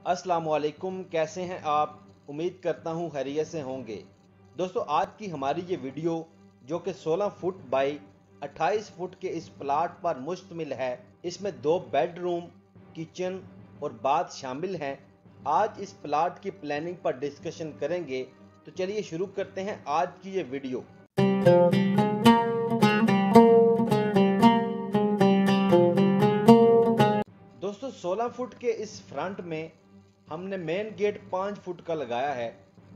अस्सलाम वालेकुम, कैसे हैं आप। उम्मीद करता हूं खैरियत से होंगे। दोस्तों, आज की हमारी ये वीडियो जो कि 16 फुट बाई 28 फुट के इस प्लाट पर मुश्तमिल है, इसमें 2 बेडरूम, किचन और बाथ शामिल हैं। आज इस प्लाट की प्लानिंग पर डिस्कशन करेंगे, तो चलिए शुरू करते हैं आज की ये वीडियो। दोस्तों, 16 फुट के इस फ्रंट में हमने मेन गेट 5 फुट का लगाया है,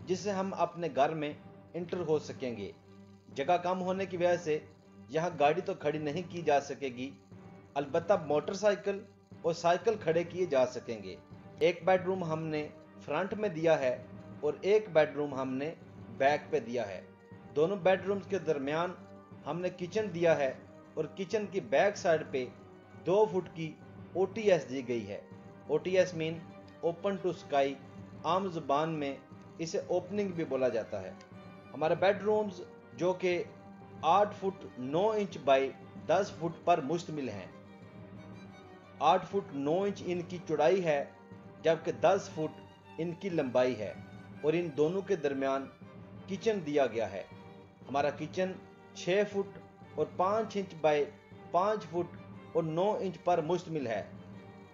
जिससे हम अपने घर में इंटर हो सकेंगे। जगह कम होने की वजह से यहाँ गाड़ी तो खड़ी नहीं की जा सकेगी, अलबत्ता मोटरसाइकिल और साइकिल खड़े किए जा सकेंगे। एक बेडरूम हमने फ्रंट में दिया है और एक बेडरूम हमने बैक पे दिया है। दोनों बेडरूम्स के दरमियान हमने किचन दिया है और किचन की बैक साइड पे 2 फुट की OTS दी गई है। OTS mean open to sky, आम जुबान में इसे ओपनिंग भी बोला जाता है। हमारे बेडरूम्स जो कि 8 फुट 9 इंच बाई 10 फुट पर मुश्तमिल हैं। 8 फुट 9 इंच इनकी चौड़ाई है, जबकि 10 फुट इनकी लंबाई है और इन दोनों के दरमियान किचन दिया गया है। हमारा किचन 6 फुट और 5 इंच बाई 5 फुट और 9 इंच पर मुश्तमिल है।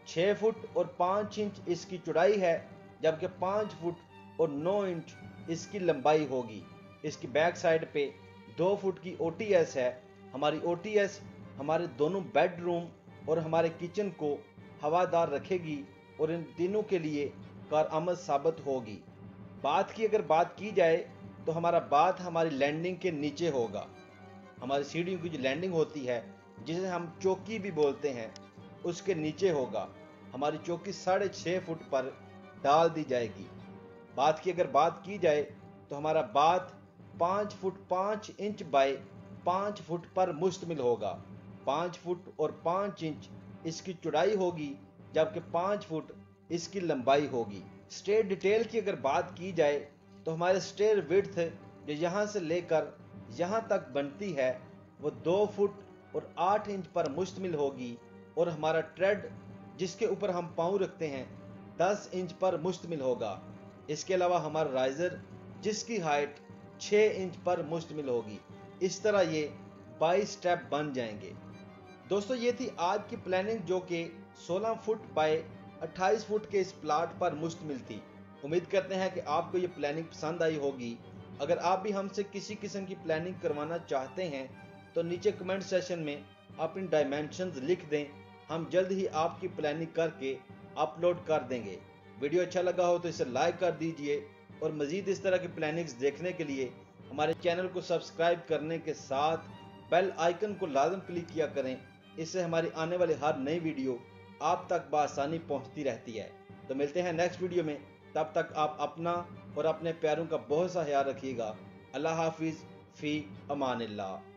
6 फुट और 5 इंच इसकी चौड़ाई है, जबकि 5 फुट और 9 इंच इसकी लंबाई होगी। इसकी बैक साइड पे 2 फुट की OTS है। हमारी OTS हमारे दोनों बेडरूम और हमारे किचन को हवादार रखेगी और इन तीनों के लिए कारआमद साबित होगी। बाथ की अगर बात की जाए तो हमारा बाथ हमारी लैंडिंग के नीचे होगा। हमारी सीढ़ियों की जो लैंडिंग होती है, जिसे हम चौकी भी बोलते हैं, उसके नीचे होगा। हमारी चौकी 6.5 फुट पर डाल दी जाएगी। बाथ की अगर बात की जाए तो हमारा bath 5 foot 5 inch by 5 foot पर मुश्तमिल होगा। 5 फुट और 5 इंच इसकी चौड़ाई होगी, जबकि 5 फुट इसकी लंबाई होगी। स्टेयर डिटेल की अगर बात की जाए तो हमारे स्टेयर विड्थ जो यहाँ से लेकर यहाँ तक बनती है, वो 2 फुट और 8 इंच पर मुश्तमिल होगी और हमारा ट्रेड जिसके ऊपर हम पाँव रखते हैं 10 इंच पर मुश्तमिल होगा। इसके अलावा हमारा राइजर जिसकी हाइट 6 इंच पर मुश्तमिल होगी। इस तरह ये 22 स्टेप बन जाएंगे। दोस्तों, ये थी आज की प्लानिंग जो कि 16 फुट बाय 28 फुट के इस प्लाट पर मुश्तमिल थी। उम्मीद करते हैं कि आपको ये प्लानिंग पसंद आई होगी। अगर आप भी हमसे किसी किस्म की प्लानिंग करवाना चाहते हैं तो नीचे कमेंट सेशन में अपनी डायमेंशंस लिख दें। हम जल्द ही आपकी प्लानिंग करके अपलोड कर देंगे। वीडियो अच्छा लगा हो तो इसे लाइक कर दीजिए और मज़ीद इस तरह की प्लानिंग्स देखने के लिए हमारे चैनल को सब्सक्राइब करने के साथ बेल आइकन को लाजम क्लिक किया करें। इससे हमारी आने वाली हर नई वीडियो आप तक बआसानी पहुंचती रहती है। तो मिलते हैं नेक्स्ट वीडियो में। तब तक आप अपना और अपने प्यारों का बहुत सा ख्याल रखिएगा। अल्लाह हाफिज़, फ़ी अमानिल्लाह।